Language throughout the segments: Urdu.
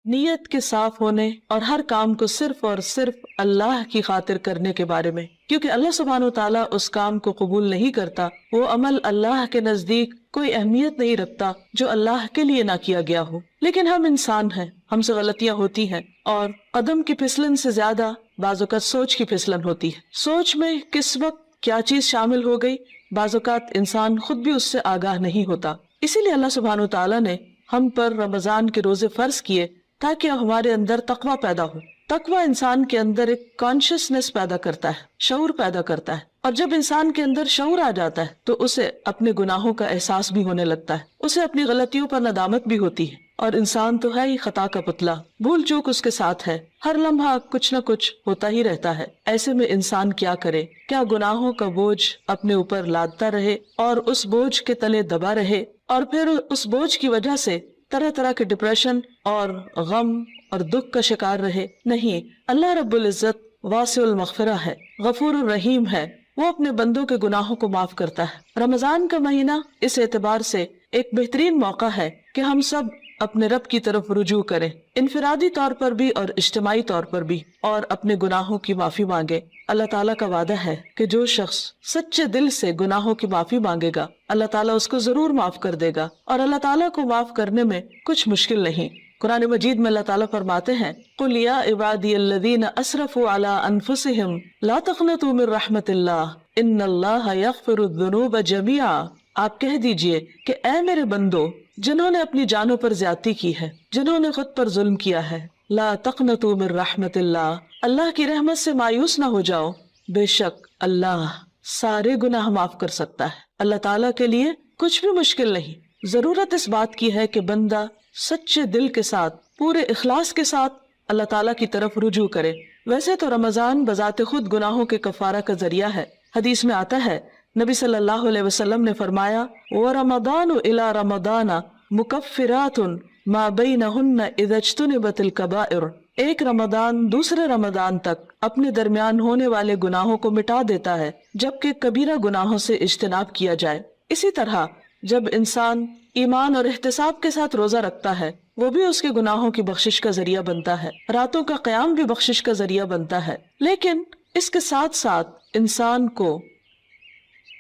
نیت کے صاف ہونے اور ہر کام کو صرف اور صرف اللہ کی خاطر کرنے کے بارے میں، کیونکہ اللہ سبحانہ و تعالیٰ اس کام کو قبول نہیں کرتا، وہ عمل اللہ کے نزدیک کوئی اہمیت نہیں رکھتا جو اللہ کے لیے نہ کیا گیا ہو۔ لیکن ہم انسان ہیں، ہم سے غلطیاں ہوتی ہیں، اور قدم کی پھسلن سے زیادہ بعض اوقات سوچ کی پھسلن ہوتی ہے۔ سوچ میں کس وقت کیا چیز شامل ہو گئی، بعض اوقات انسان خود بھی اس سے آگاہ نہیں ہوتا۔ اسی لیے اللہ سبحانہ و تعالیٰ نے ہم پر رمضان کے روزے فرض کیے تاکہ ہمارے اندر تقویٰ پیدا ہو۔ تقویٰ انسان کے اندر ایک کانشیسنس پیدا کرتا ہے، شعور پیدا کرتا ہے، اور جب انسان کے اندر شعور آ جاتا ہے تو اسے اپنے گناہوں کا احساس بھی ہونے لگتا ہے، اسے اپنی غلطیوں پر ندامت بھی ہوتی ہے، اور انسان تو ہے ہی خطا کا پتلا، بھول چوک اس کے ساتھ ہے، ہر لمحہ کچھ نہ کچھ ہوتا ہی رہتا ہے۔ ایسے میں انسان کیا کرے؟ کیا گناہوں کا بوجھ اپنے اوپر لادتا رہے اور اس بوجھ کے تلے دبا رہے، اور پھر اس بوجھ کی وجہ سے طرح طرح کے ڈپریشن اور غم اور دکھ کا شکار رہے؟ نہیں، اللہ رب العزت واسع المغفرہ ہے، غفور الرحیم ہے، وہ اپنے بندوں کے گناہوں کو معاف کرتا ہے۔ رمضان کا مہینہ اس اعتبار سے ایک بہترین موقع ہے کہ ہم سب اپنے رب کی طرف رجوع کریں، انفرادی طور پر بھی اور اجتماعی طور پر بھی، اور اپنے گناہوں کی معافی مانگے۔ اللہ تعالیٰ کا وعدہ ہے کہ جو شخص سچے دل سے گناہوں کی معافی مانگے گا، اللہ تعالیٰ اس کو ضرور معاف کر دے گا، اور اللہ تعالیٰ کو معاف کرنے میں کچھ مشکل نہیں۔ قرآن مجید میں اللہ تعالیٰ فرماتے ہیں، قُلْ يَا عِبَادِيَ الَّذِينَ أَسْرَفُوا عَلَىٰ أَنفُسِهِمْ لَا تَقْنَطُوا مِن رَحْمَةِ اللَّهِ إِنَّ اللَّهَ يَغْفِرُ الذُّنُوبَ جَمِيعًا۔ آپ کہہ دیجئے کہ اے میرے بندو جنہوں نے اپنی جانوں پر زیادتی کی ہے، جنہوں نے خود پر ظلم کیا ہے، لا تقنطوا من رحمت اللہ، اللہ کی رحمت سے مایوس نہ ہو جاؤ، بے شک اللہ سارے گناہ معاف کر سکتا ہے۔ اللہ تعالیٰ کے لیے کچھ بھی مشکل نہیں۔ ضرورت اس بات کی ہے کہ بندہ سچے دل کے ساتھ، پورے اخلاص کے ساتھ اللہ تعالیٰ کی طرف رجوع کرے۔ ویسے تو رمضان بذات خود گناہوں کے کفارہ کا ذریعہ ہے۔ حدیث میں آتا ہے، نبی صلی اللہ علیہ وسلم نے فرمایا، وَرَمَضَانُ إِلَى رَمَضَانَ مُكَفِّرَاتٌ مَا بَيْنَهُنَّ إِذَا اجْتُنِبَتِ الْكَبَائِرُ۔ ایک رمضان دوسرے رمضان تک اپنے درمیان ہونے والے گناہوں کو مٹا دیتا ہے جبکہ کبیرہ گناہوں سے اجتناب کیا جائے۔ اسی طرح جب انسان ایمان اور احتساب کے ساتھ روزہ رکھتا ہے، وہ بھی اس کے گناہوں کی بخشش کا ذریعہ بنتا ہے، راتوں کا قیام بھی بخشش کا ذریعہ بنتا ہے۔ لیکن اس کے ساتھ ساتھ انسان کو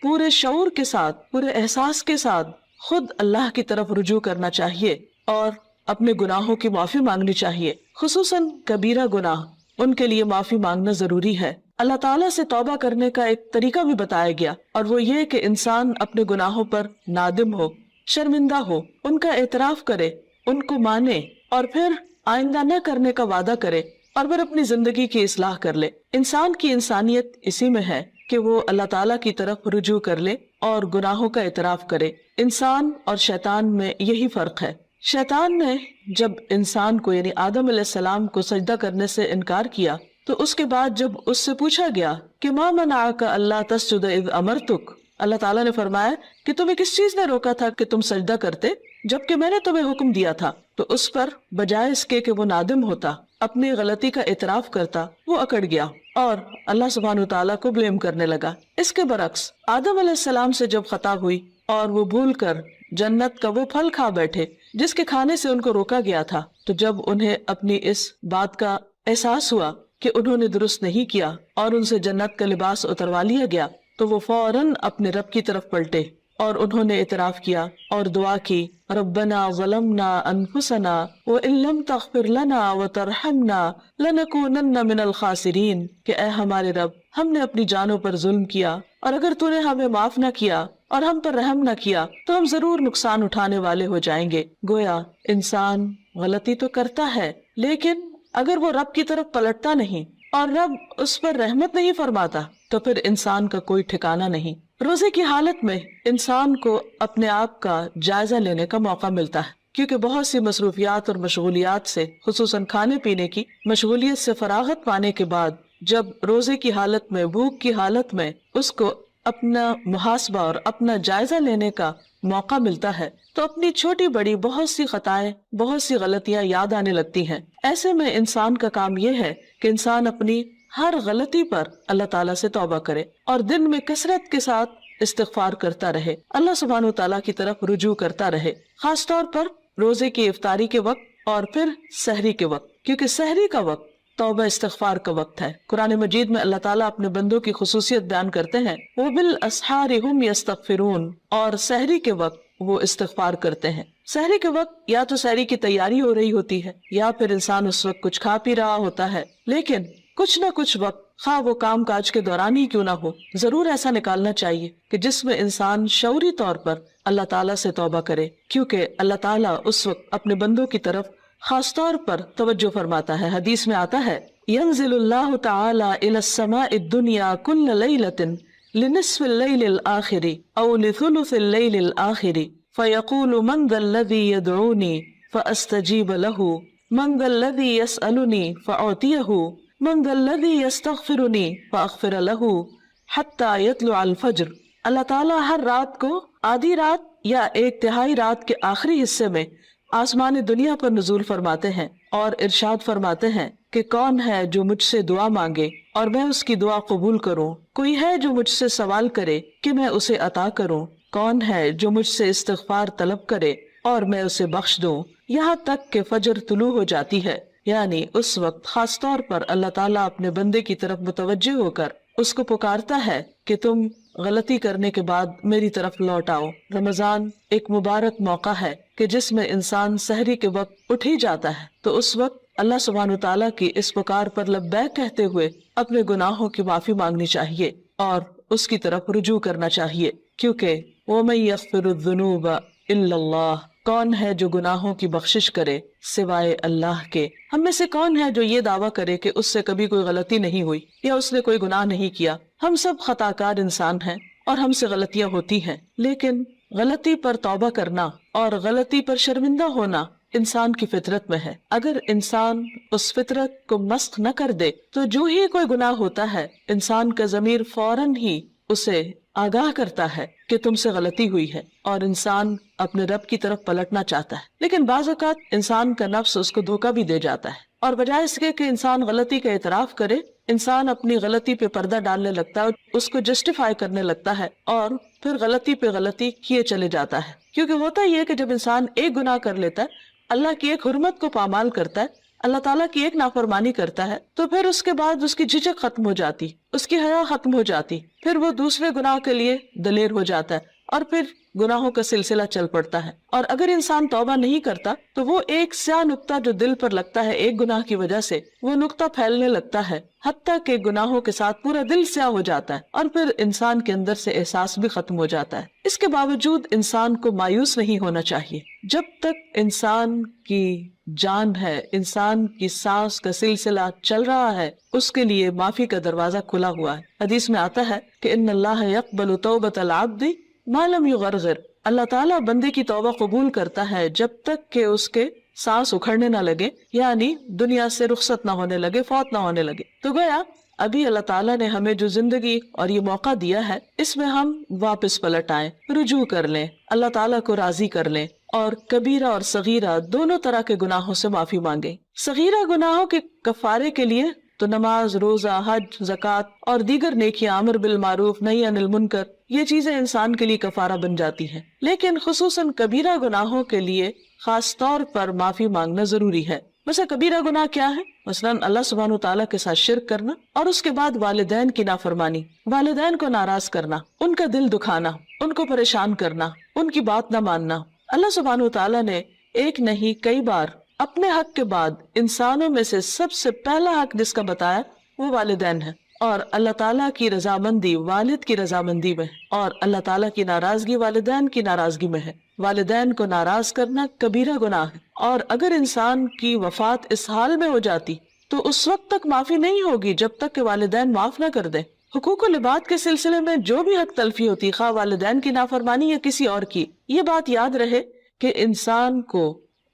پورے شعور کے ساتھ، پورے احساس کے ساتھ خود اللہ کی طرف رجوع کرنا چاہیے اور اپنے گناہوں کی معافی مانگنی چاہیے، خصوصاً کبیرہ گناہ، ان کے لیے معافی مانگنا ضروری ہے۔ اللہ تعالیٰ سے توبہ کرنے کا ایک طریقہ بھی بتایا گیا، اور وہ یہ کہ انسان اپنے گناہوں پر نادم ہو، شرمندہ ہو، ان کا اعتراف کرے، ان کو مانے، اور پھر آئندہ نہ کرنے کا وعدہ کرے، اور پھر اپنی زندگی کی اصلاح کر لے۔ انسان کی انسانیت اسی میں ہے کہ وہ اللہ تعالیٰ کی طرف رجوع کر لے اور گناہوں کا اعتراف کرے۔ انسان اور شیطان میں یہی فرق ہے۔ شیطان نے جب انسان کو یعنی آدم علیہ السلام کو سجدہ کرنے سے انکار کیا تو اس کے بعد جب اس سے پوچھا گیا کہ ما منعک الا تسجد اذ امرتک، اللہ تعالیٰ نے فرمایا کہ تمہیں کس چیز نے روکا تھا کہ تم سجدہ کرتے جبکہ میں نے تمہیں حکم دیا تھا؟ تو اس پر بجائے اس کے کہ وہ نادم ہوتا، اپنی غلطی کا اعتراف کرتا، وہ اکڑ گیا اور اللہ سبحانہ وتعالیٰ کو بلیم کرنے لگا۔ اس کے برعکس آدم علیہ السلام سے جب خطا ہوئی اور وہ بھول کر جنت کا وہ پھل کھا بیٹھے جس کے کھانے سے ان کو روکا گیا تھا، تو جب انہیں اپنی اس بات کا احساس ہوا کہ انہوں نے درست نہیں کیا اور ان سے جنت کا لباس اتروا لیا گیا، تو وہ فوراً اپنے رب کی طرف پلٹے اور انہوں نے اعتراف کیا اور دعا کی، ربنا ظلمنا انفسنا وان لم تغفر لنا وترحمنا لنکونن من الخاسرین، کہ اے ہمارے رب، ہم نے اپنی جانوں پر ظلم کیا اور اگر تو نے ہمیں معاف نہ کیا اور ہم پر رحم نہ کیا تو ہم ضرور نقصان اٹھانے والے ہو جائیں گے۔ گویا انسان غلطی تو کرتا ہے، لیکن اگر وہ رب کی طرف پلٹتا نہیں اور رب اس پر رحمت نہیں فرماتا تو پھر انسان کا کوئی ٹھکانہ نہیں۔ روزے کی حالت میں انسان کو اپنے آپ کا جائزہ لینے کا موقع ملتا ہے، کیونکہ بہت سی مصروفیات اور مشغولیات سے، خصوصاً کھانے پینے کی مشغولیت سے فراغت پانے کے بعد جب روزے کی حالت میں، بھوک کی حالت میں اس کو اپنا محاسبہ اور اپنا جائزہ لینے کا موقع ملتا ہے تو اپنی چھوٹی بڑی بہت سی خطائیں، بہت سی غلطیاں یاد آنے لگتی ہیں۔ ایسے میں انسان کا کام یہ ہے کہ انسان اپنی ہر غلطی پر اللہ تعالیٰ سے توبہ کرے اور دن میں کثرت کے ساتھ استغفار کرتا رہے، اللہ سبحانہ و تعالیٰ کی طرف رجوع کرتا رہے۔ خاص طور پر روزے کی افطاری کے وقت اور پھر سحری کے وقت، کیونکہ سحری کا وقت توبہ استغفار کا وقت ہے۔ قرآن مجید میں اللہ تعالیٰ اپنے بندوں کی خصوصیت بیان کرتے ہیں، وَبِالْأَسْحَارِ هُمْ يَسْتَغْفِرُونَ، اور سحری کے وقت وہ استغفار کرتے ہیں۔ سحری کے وقت یا تو سحری کی تیاری ہو رہی ہوتی ہے یا پھر انسان اس وقت کچھ کھا پی رہا ہوتا ہے، لیکن کچھ نہ کچھ وقت، خواہ وہ کام کاج کے دوران ہی کیوں نہ ہو، ضرور ایسا نکالنا چاہیے کہ جس میں انسان شعوری طور پر اللہ تعالیٰ سے توبہ کرے، کیونکہ اللہ تعالیٰ اس وقت اپنے بندوں کی طرف خاص طور پر توجہ فرماتا ہے۔ حدیث میں آتا ہے، ينزل اللہ تعالی الى السماء الدنیا كل ليلة لنصف الليل الآخر او لثلث الليل الآخر فيقول من ذا الذي يدعوني فأستجيب له من ذا الذي يسألني فأعطيه من ذا الذي يستغفرني فأغفر له حتى يطلع الفجر۔ اللہ تعالیٰ ہر رات کو آدھی رات یا ایک تہائی رات کے آخری حصے میں آسمان دنیا پر نزول فرماتے ہیں اور ارشاد فرماتے ہیں کہ کون ہے جو مجھ سے دعا مانگے اور میں اس کی دعا قبول کروں، کوئی ہے جو مجھ سے سوال کرے کہ میں اسے عطا کروں، کون ہے جو مجھ سے استغفار طلب کرے اور میں اسے بخش دوں، یہاں تک کہ فجر طلوع ہو جاتی ہے۔ یعنی اس وقت خاص طور پر اللہ تعالیٰ اپنے بندے کی طرف متوجہ ہو کر اس کو پکارتا ہے کہ تم غلطی کرنے کے بعد میری طرف لوٹ آؤ۔ رمضان ایک مبارک موقع ہے کہ جس میں انسان سحری کے وقت اٹھ ہی جاتا ہے، تو اس وقت اللہ سبحانہ وتعالیٰ کی اس پکار پر لبیک کہتے ہوئے اپنے گناہوں کی معافی مانگنی چاہیے اور اس کی طرف رجوع کرنا چاہیے، کیونکہ وَمَن يَغْفِرُ الذُّنُوبَ إِلَّا اللَّهُ، کون ہے جو گناہوں کی بخشش کرے سوائے اللہ کے۔ ہم میں سے کون ہے جو یہ دعویٰ کرے کہ اس سے کبھی کوئی غلطی نہیں ہوئی یا اس نے کوئی گناہ نہیں کیا؟ ہم سب خطا کار انسان ہیں اور ہم سے غلطیاں ہوتی ہیں، لیکن غلطی پر توبہ کرنا اور غلطی پر شرمندہ ہونا انسان کی فطرت میں ہے۔ اگر انسان اس فطرت کو مسخ نہ کر دے تو جو ہی کوئی گناہ ہوتا ہے، انسان کا ضمیر فوراً ہی اسے آگاہ کرتا ہے کہ تم سے غلطی ہوئی ہے اور انسان اپنے رب کی طرف پلٹنا چاہتا ہے۔ لیکن بعض اوقات انسان کا نفس اس کو دھوکہ بھی دے جاتا ہے، اور بجائے اس کے کہ انسان غلطی کا اعتراف کرے، انسان اپنی غلطی پہ پردہ ڈالنے لگتا ہے، اس کو جسٹیفائی کرنے لگتا ہے اور پھر غلطی پہ غلطی کیے چلے جاتا ہے۔ کیونکہ ہوتا یہ ہے کہ جب انسان ایک گناہ کر لیتا ہے، اللہ کی ایک حرمت کو پامال کرتا ہے، اللہ تعالیٰ کی ایک نافرمانی کرتا ہے، تو پھر اس کے بعد اس کی جھجک ختم ہو جاتی، اس کی حیا ختم ہو جاتی، پھر وہ دوسرے گناہ کے لیے دلیر ہو جاتا ہے اور پھر گناہوں کا سلسلہ چل پڑتا ہے۔ اور اگر انسان توبہ نہیں کرتا تو وہ ایک سیاہ نقطہ جو دل پر لگتا ہے ایک گناہ کی وجہ سے، وہ نقطہ پھیلنے لگتا ہے حتیٰ کہ گناہوں کے ساتھ پورا دل سیاہ ہو جاتا ہے اور پھر انسان کے اندر سے احساس بھی ختم ہو جاتا ہے۔ اس کے باوجود انسان کو مایوس نہیں ہونا چاہیے۔ جب تک انسان کی جان ہے، انسان کی سانس کا سلسلہ چل رہا ہے، اس کے لیے معافی کا دروازہ کھلا ہوا ہے۔ حدیث میں آتا ہے کہ ان اللہ یقبل توبۃ العبد ما لم یغرغر، اللہ تعالیٰ بندے کی توبہ قبول کرتا ہے جب تک کہ اس کے سانس اکھڑنے نہ لگے، یعنی دنیا سے رخصت نہ ہونے لگے، فوت نہ ہونے لگے۔ تو گویا ابھی اللہ تعالیٰ نے ہمیں جو زندگی اور یہ موقع دیا ہے، اس میں ہم واپس پلٹ آئیں، رجوع کر لیں، اللہ تعالیٰ کو راضی کر لیں اور کبیرہ اور صغیرہ دونوں طرح کے گناہوں سے معافی مانگیں۔ صغیرہ گناہوں کے کفارے کے لیے تو نماز، روزہ، حج، زکوٰۃ اور دیگر نیکیاں، امر بالمعروف، نہی عن المنکر، یہ چیزیں انسان کے لیے کفارہ بن جاتی ہیں۔ لیکن خصوصاً کبیرہ گناہوں کے لیے خاص طور پر معافی مانگنا ضروری ہے۔ مثلا کبیرہ گناہ کیا ہے؟ مثلاً اللہ سبحانہ وتعالیٰ کے ساتھ شرک کرنا، اور اس کے بعد والدین کی نافرمانی، والدین کو ناراض کرنا، ان کا دل دکھانا، ان کو پریشان کرنا، ان کی بات نہ ماننا۔ اللہ سبحانہ وتعالیٰ نے ایک نہیں کئی بار اپنے حق کے بعد انسانوں میں سے سب سے پہلا حق جس کا بتایا وہ والدین ہے، اور اللہ تعالیٰ کی رضامندی والد کی رضامندی میں ہے، اور اللہ تعالیٰ کی ناراضگی والدین کی ناراضگی میں ہے۔ والدین کو ناراض کرنا کبیرہ گناہ ہے، اور اگر انسان کی وفات اس حال میں ہو جاتی تو اس وقت تک معافی نہیں ہوگی جب تک کہ والدین معاف نہ کر دیں۔ حقوق و لباد کے سلسلے میں جو بھی حق تلفی ہوتی، خواہ والدین کی نافرمانی یا کسی اور کی، یہ بات یاد رہے کہ انسان کو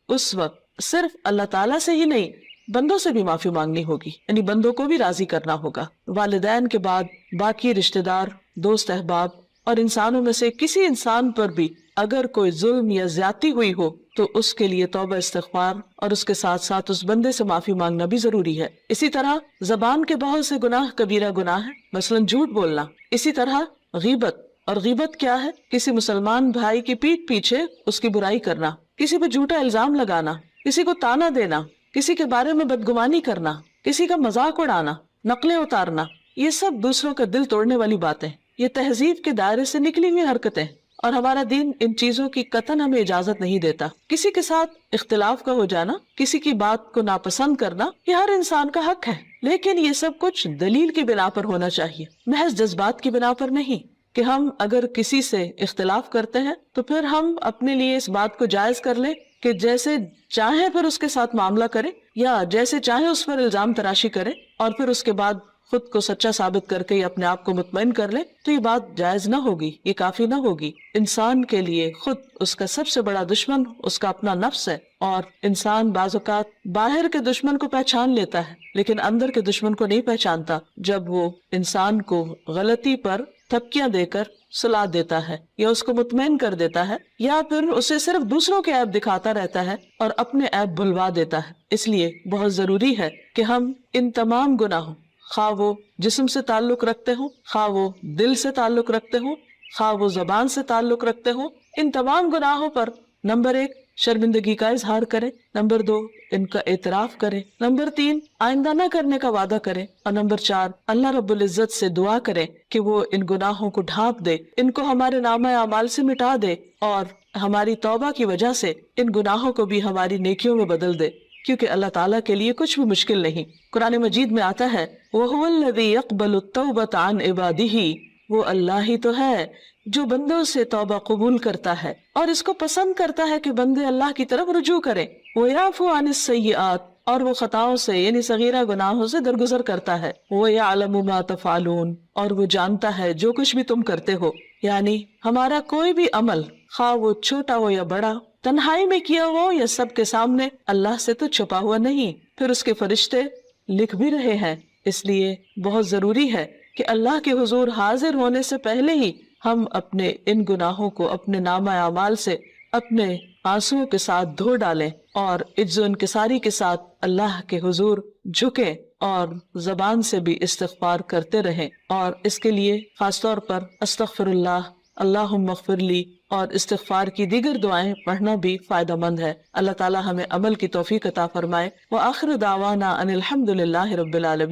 اس وقت صرف اللہ تعالیٰ سے ہی نہیں، بندوں سے بھی معافی مانگنی ہوگی، یعنی بندوں کو بھی راضی کرنا ہوگا۔ والدین کے بعد باقی رشتہ دار، دوست احباب اور انسانوں میں سے کسی انسان پر بھی اگر کوئی ظلم یا زیادتی ہوئی ہو تو اس کے لیے توبہ استغفار اور اس کے ساتھ ساتھ اس بندے سے معافی مانگنا بھی ضروری ہے۔ اسی طرح زبان کے بہت سے گناہ کبیرہ گناہ ہیں، مثلاً جھوٹ بولنا۔ اسی طرح غیبت، اور غیبت کیا ہے؟ کسی مسلمان بھائی کی پیٹھ پیچھے اس کی برائی کرنا، کسی پہ جھوٹا الزام لگانا، کسی کو تانا دینا، کسی کے بارے میں بدگمانی کرنا، کسی کا مذاق اڑانا، نقلیں اتارنا، یہ سب دوسروں کا دل توڑنے والی باتیں، یہ تہذیب کے دائرے سے نکلی ہوئی حرکتیں، اور ہمارا دین ان چیزوں کی قطعاً ہمیں اجازت نہیں دیتا۔ کسی کے ساتھ اختلاف کا ہو جانا، کسی کی بات کو ناپسند کرنا، یہ ہر انسان کا حق ہے، لیکن یہ سب کچھ دلیل کی بنا پر ہونا چاہیے، محض جذبات کی بنا پر نہیں، کہ ہم اگر کسی سے اختلاف کرتے ہیں تو پھر ہم اپنے لیے اس بات کو جائز کر لیں کہ جیسے چاہیں پھر اس کے ساتھ معاملہ کریں، یا جیسے چاہیں اس پر الزام تراشی کریں، اور پھر اس کے بعد خود کو سچا ثابت کر کے اپنے آپ کو مطمئن کر لیں، تو یہ بات جائز نہ ہوگی، یہ کافی نہ ہوگی۔ انسان کے لیے خود اس کا سب سے بڑا دشمن اس کا اپنا نفس ہے، اور انسان بعض اوقات باہر کے دشمن کو پہچان لیتا ہے لیکن اندر کے دشمن کو نہیں پہچانتا، جب وہ انسان کو غلطی پر تھپکیاں دے کر سلا دیتا ہے، یا اس کو مطمئن کر دیتا ہے، یا پھر اسے صرف دوسروں کے عیب دکھاتا رہتا ہے اور اپنے عیب بھلوا دیتا ہے۔ اس لیے بہت ضروری ہے کہ ہم ان تمام گناہوں، خواہ وہ جسم سے تعلق رکھتے ہوں، خواہ وہ دل سے تعلق رکھتے ہوں، خواہ وہ زبان سے تعلق رکھتے ہوں، ان تمام گناہوں پر نمبر 1 شرمندگی کا اظہار کریں، نمبر 2 ان کا اعتراف کریں، نمبر 3 آئندہ نہ کرنے کا وعدہ کریں، اور نمبر 4 اللہ رب العزت سے دعا کریں کہ وہ ان گناہوں کو ڈھانپ دے، ان کو ہمارے نامہ اعمال سے مٹا دے، اور ہماری توبہ کی وجہ سے ان گناہوں کو بھی ہماری نیکیوں میں بدل دے، کیونکہ اللہ تعالیٰ کے لیے کچھ بھی مشکل نہیں۔ قرآن مجید میں آتا ہے وَهُوَ الَّذِي يَقْبَلُ التَّوْبَةَ عَنْ عِبَادِهِ، وہ اللہ ہی تو ہے جو بندوں سے توبہ قبول کرتا ہے اور اس کو پسند کرتا ہے کہ بندے اللہ کی طرف رجوع کریں۔ وَيَعْفُو عَنِ السَّيِّئَاتِ، اور وہ خطاؤں سے یعنی صغیرہ گناہوں سے درگزر کرتا ہے۔ وَيَعْلَمُ مَا تَفْعَلُونَ، اور وہ جانتا ہے جو کچھ بھی تم کرتے ہو، یعنی ہمارا کوئی بھی عمل خواہ وہ چھوٹا ہو یا بڑا، تنہائی میں کیا ہو یا سب کے سامنے، اللہ سے تو چھپا ہوا نہیں، پھر اس کے فرشتے لکھ بھی رہے ہیں۔ اس لیے بہت ضروری ہے کہ اللہ کے حضور حاضر ہونے سے پہلے ہی ہم اپنے ان گناہوں کو اپنے نامہ اعمال سے اپنے آنسوؤں کے ساتھ دھو ڈالیں، اور عجز و انکساری کے ساتھ اللہ کے حضور جھکیں، اور زبان سے بھی استغفار کرتے رہیں، اور اس کے لیے خاص طور پر استغفر اللہ، اللہم اغفر لی اور استغفار کی دیگر دعائیں پڑھنا بھی فائدہ مند ہے۔ اللہ تعالی ہمیں عمل کی توفیق عطا فرمائے۔ وآخر دعوانا ان الحمد للہ رب العالمین۔